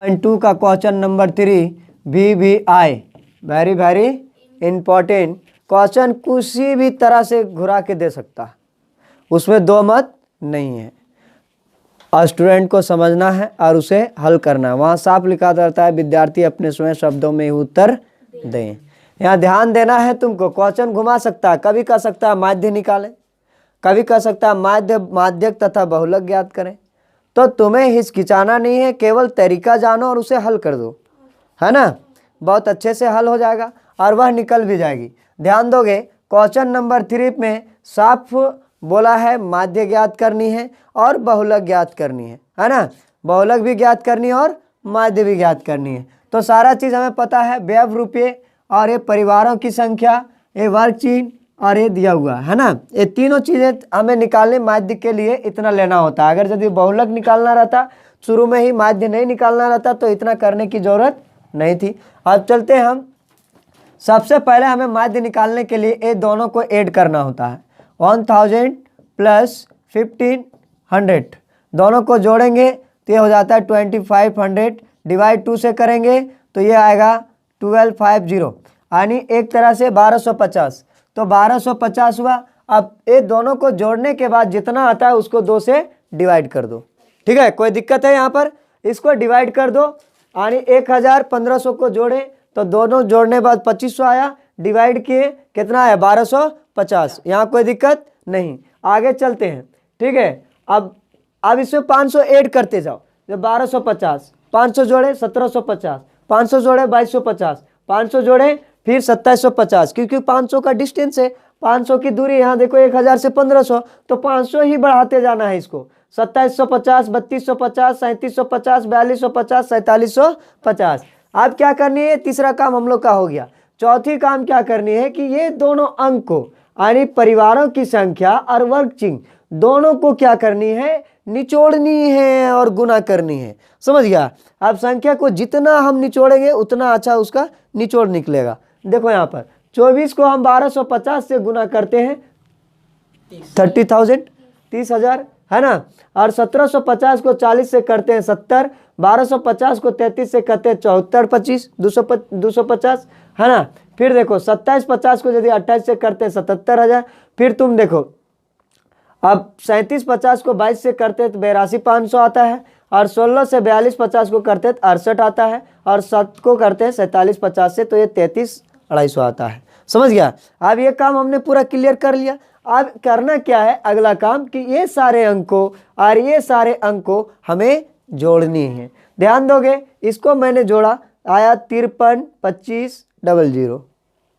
2 का question number 3 VBI, very very important question, किसी भी तरह से घुरा के दे सकता है, उसमें दो मत नहीं है। और स्टूडेंट को समझना है और उसे हल करना है। वहाँ साफ लिखा रहता है विद्यार्थी अपने स्वयं शब्दों में ही उत्तर दें। यहाँ ध्यान देना है तुमको। क्वेश्चन घुमा सकता है, कभी कह सकता है माध्य निकालें, कभी कह सकता है माध्य माध्यक तथा बहुलक ज्ञात करें। तो तुम्हें हिचकिचाना नहीं है, केवल तरीका जानो और उसे हल कर दो, है ना। बहुत अच्छे से हल हो जाएगा और वह निकल भी जाएगी। ध्यान दोगे क्वेश्चन नंबर 3 में साफ बोला है माध्य ज्ञात करनी है और बहुलक ज्ञात करनी है ना। बहुलक भी ज्ञात करनी है और माध्य भी ज्ञात करनी है। तो सारा चीज़ हमें पता है, व्यय रुपये और ये परिवारों की संख्या, ये वर्ग चिन्ह और ये दिया हुआ है ना। ये तीनों चीज़ें हमें निकालने माध्य के लिए इतना लेना होता है। अगर यदि बहुलक निकालना रहता, शुरू में ही माध्य नहीं निकालना रहता तो इतना करने की ज़रूरत नहीं थी। अब चलते हैं हम। सबसे पहले हमें माध्य निकालने के लिए ये दोनों को ऐड करना होता है। 1000 प्लस 1500 दोनों को जोड़ेंगे तो ये हो जाता है 2500, डिवाइड 2 से करेंगे तो ये आएगा 1250, यानी एक तरह से 1250। तो 1250 हुआ। अब ये दोनों को जोड़ने के बाद जितना आता है उसको 2 से डिवाइड कर दो। ठीक है, कोई दिक्कत है यहाँ पर? इसको डिवाइड कर दो, यानी 1000 1500 को जोड़े तो दोनों जोड़ने बाद 2500 आया, डिवाइड किए कितना है 1250। यहाँ कोई दिक्कत नहीं। आगे चलते हैं। ठीक है, अब इसमें 500 ऐड करते जाओ। जब 1250 500 जोड़े 1750, 500 जोड़े 2250, 500 जोड़े फिर 2750, क्योंकि 500 का डिस्टेंस है, 500 की दूरी। यहाँ देखो 1000 से 1500, तो 500 ही बढ़ाते जाना है इसको। 2750, 3250, 3750, 4250, 4750। अब क्या करनी है? तीसरा काम हम लोग का हो गया। चौथी काम क्या करनी है कि ये दोनों अंक को, यानी परिवारों की संख्या और वर्ग चिन्ह दोनों को क्या करनी है? निचोड़नी है और गुना करनी है। समझ गया? अब संख्या को जितना हम निचोड़ेंगे उतना अच्छा उसका निचोड़ निकलेगा। देखो यहाँ पर 24 को हम 1250 से गुना करते हैं 30,000, 30,000, है ना। और 1750 को 40 से करते हैं 70, 1250 को 33 से करते हैं 74, 25, 250, है ना। फिर देखो 2750 को यदि 28 से करते हैं 77,000। फिर तुम देखो अब 3750 को 22 से करते हैं तो 82,500 आता है, और 16 से 4250 को करते हैं तो 68 आता है, और 7 को करते हैं 4750 से तो ये 33,250 आता है। समझ गया? अब ये काम हमने पूरा क्लियर कर लिया। अब करना क्या है अगला काम कि ये सारे अंकों और ये सारे अंकों हमें जोड़नी है। ध्यान दोगे, इसको मैंने जोड़ा, आया 53,25,00।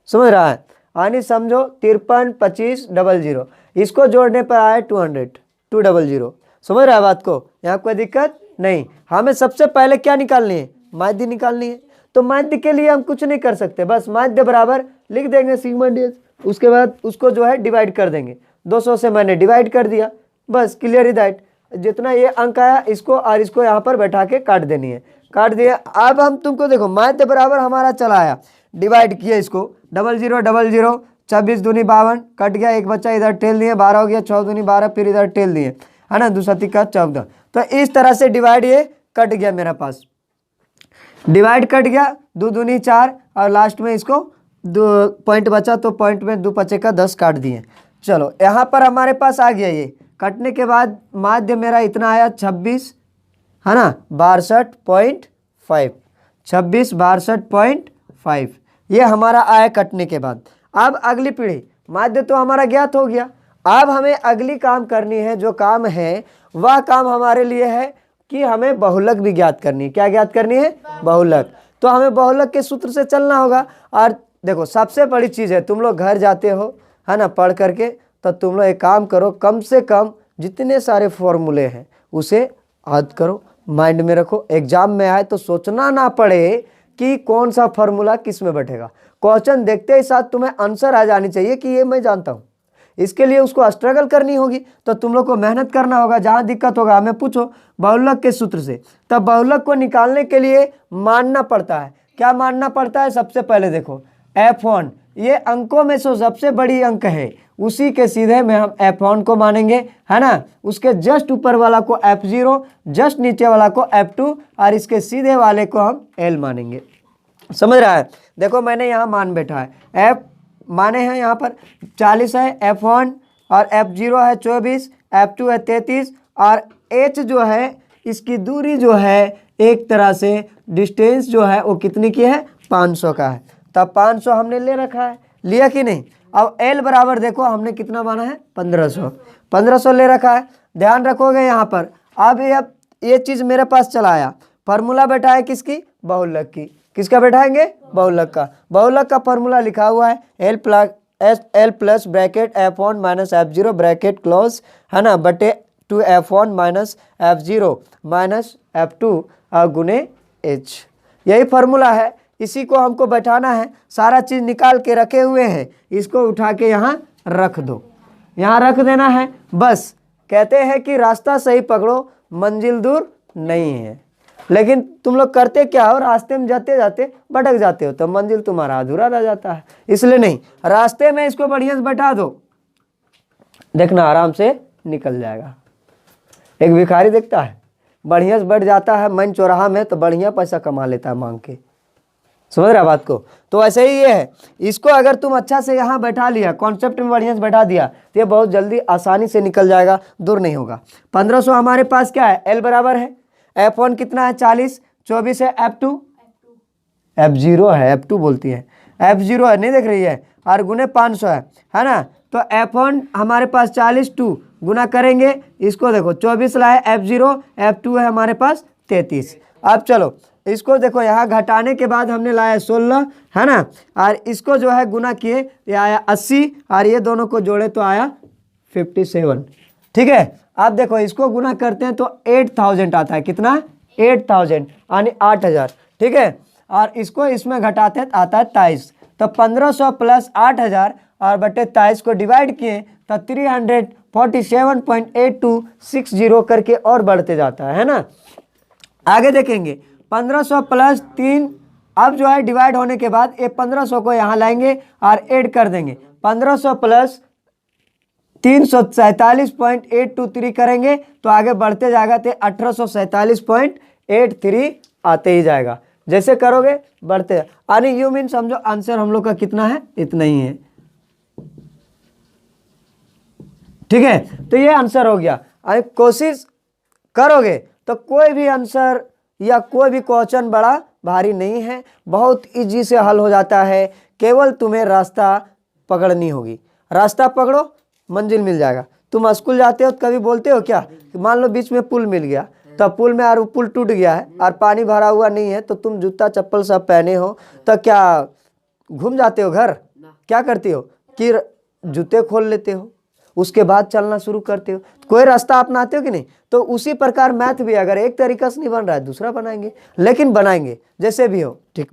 समझ रहा है? यानी समझो 53,25,00। इसको जोड़ने पर आया 200। समझ रहा है बात को? यहाँ कोई दिक्कत नहीं। हमें सबसे पहले क्या निकालनी है? माध्य निकालनी है। तो माध्य के लिए हम कुछ नहीं कर सकते, बस माध्य बराबर लिख देंगे सिग्मा ds, उसके बाद उसको जो है डिवाइड कर देंगे। 200 से मैंने डिवाइड कर दिया, बस क्लियर ही दैट। जितना ये अंक आया इसको और इसको यहाँ पर बैठा के काट देनी है, काट दिया। अब हम तुमको देखो माध्य बराबर हमारा चला आया, डिवाइड किया इसको 00 00, 26 दूनी 52, कट गया, एक बच्चा इधर टेल दिए, 12 हो गया, 6 दूनी 12, फिर इधर टेल दिए, है ना, 2 7 का 14। तो इस तरह से डिवाइड ये कट गया, मेरा पास डिवाइड कट गया, 2 दूनी 4, और लास्ट में इसको 2 पॉइंट बचा तो पॉइंट में 2 5 का 10 काट दिए। चलो यहाँ पर हमारे पास आ गया, ये कटने के बाद माध्य मेरा इतना आया 26, है ना, 62.5, 26 62.5, ये हमारा आया कटने के बाद। अब अगली पीढ़ी, माध्य तो हमारा ज्ञात हो गया। अब हमें अगली काम करनी है, जो काम है वह काम हमारे लिए है कि हमें बहुलक भी ज्ञात करनी है। क्या ज्ञात करनी है? बहुलक। तो हमें बहुलक के सूत्र से चलना होगा। और देखो सबसे बड़ी चीज़ है, तुम लोग घर जाते हो, है ना, पढ़ करके, तो तुम लोग एक काम करो, कम से कम जितने सारे फॉर्मूले हैं उसे याद करो, माइंड में रखो। एग्जाम में आए तो सोचना ना पड़े कि कौन सा फॉर्मूला किस में बैठेगा। क्वेश्चन देखते ही साथ तुम्हें आंसर आ जानी चाहिए कि ये मैं जानता हूँ। इसके लिए उसको स्ट्रगल करनी होगी, तो तुम लोग को मेहनत करना होगा। जहाँ दिक्कत होगा हमें पूछो बहुलक के सूत्र से। तब बहुलक को निकालने के लिए मानना पड़ता है। क्या मानना पड़ता है? सबसे पहले देखो F1 ये अंकों में से सबसे बड़ी अंक है, उसी के सीधे में हम F1 को मानेंगे, है ना। उसके जस्ट ऊपर वाला को F0, जस्ट नीचे वाला को F2 और इसके सीधे वाले को हम L मानेंगे। समझ रहा है। देखो मैंने यहाँ मान बैठा है, F माने हैं यहाँ पर 40 है, F1 और F0 है 24, F2 है 33 और H जो है इसकी दूरी जो है एक तरह से डिस्टेंस जो है वो कितनी की है, 500 का है। तब 500 हमने ले रखा है, लिया कि नहीं। अब L बराबर देखो हमने कितना माना है, 1500 ले रखा है। ध्यान रखोगे यहाँ पर, अब ये चीज़ मेरे पास चला आया, फार्मूला बैठा है किसकी, बहुलक की। किसका बैठाएंगे, बहुलक का। बहुलक का फार्मूला लिखा हुआ है L plus bracket F1 minus F0 bracket close, है ना, बटे 2 F1 minus F0 minus F2 गुने H। यही फार्मूला है, इसी को हमको बैठाना है। सारा चीज़ निकाल के रखे हुए हैं, इसको उठा के यहाँ रख दो, यहाँ रख देना है बस। कहते हैं कि रास्ता सही पकड़ो, मंजिल दूर नहीं है। लेकिन तुम लोग करते क्या हो, रास्ते में जाते जाते भटक जाते हो, तो मंजिल तुम्हारा अधूरा रह जाता है। इसलिए नहीं, रास्ते में इसको बढ़िया से बैठा दो, देखना आराम से निकल जाएगा। एक भिखारी देखता है, बढ़िया से बैठ जाता है मैन चौराहा में, तो बढ़िया पैसा कमा लेता है मांग के। समझ रहा बात को। तो ऐसे ही ये है, इसको अगर तुम अच्छा से यहाँ बैठा लिया, कॉन्सेप्ट में बढ़िया से बैठा दिया, तो ये बहुत जल्दी आसानी से निकल जाएगा, दूर नहीं होगा। 1500 हमारे पास क्या है, L बराबर है, F1 कितना है 40, 24 है, F0 है, F2 बोलती है, F0 है, नहीं देख रही है, और गुने 500 है ना। तो F1 हमारे पास 40, 2 गुना करेंगे, इसको देखो 24 लाए F0, F2 है हमारे पास 33। अब चलो इसको देखो, यहाँ घटाने के बाद हमने लाया 16, है ना, और इसको जो है गुना किए, ये आया 80 और ये दोनों को जोड़े तो आया 57। ठीक है। अब देखो इसको गुना करते हैं तो 8000 आता है, कितना, 8000 यानी 8000। ठीक है। और इसको इसमें घटाते हैं तो आता है 23। तो 1500 प्लस 8000 और बटे 23 को डिवाइड किए तो 347.8260 करके और बढ़ते जाता है ना। आगे देखेंगे 1500 प्लस 3, अब जो है डिवाइड होने के बाद ये 1500 को यहाँ लाएंगे और ऐड कर देंगे। 1500 प्लस 347.823 करेंगे तो आगे बढ़ते जाएगा तो 1847.83 आते ही जाएगा। जैसे करोगे बढ़ते, यानी यू मीन समझो आंसर हम लोग का कितना है, इतना ही है। ठीक है। तो ये आंसर हो गया। कोशिश करोगे तो कोई भी आंसर या कोई भी क्वेश्चन बड़ा भारी नहीं है, बहुत इजी से हल हो जाता है। केवल तुम्हें रास्ता पकड़नी होगी, रास्ता पकड़ो मंजिल मिल जाएगा। तुम स्कूल जाते हो तो कभी बोलते हो क्या कि मान लो बीच में पुल मिल गया, तो पुल में और पुल टूट गया है और पानी भरा हुआ नहीं है, तो तुम जूता चप्पल सब पहने हो तो क्या घूम जाते हो घर, क्या करते हो कि जूते खोल लेते हो, उसके बाद चलना शुरू करते हो, कोई रास्ता अपनाते हो कि नहीं। तो उसी प्रकार मैथ भी अगर एक तरीका से नहीं बन रहा है, दूसरा बनाएंगे, लेकिन बनाएंगे जैसे भी हो। ठीक।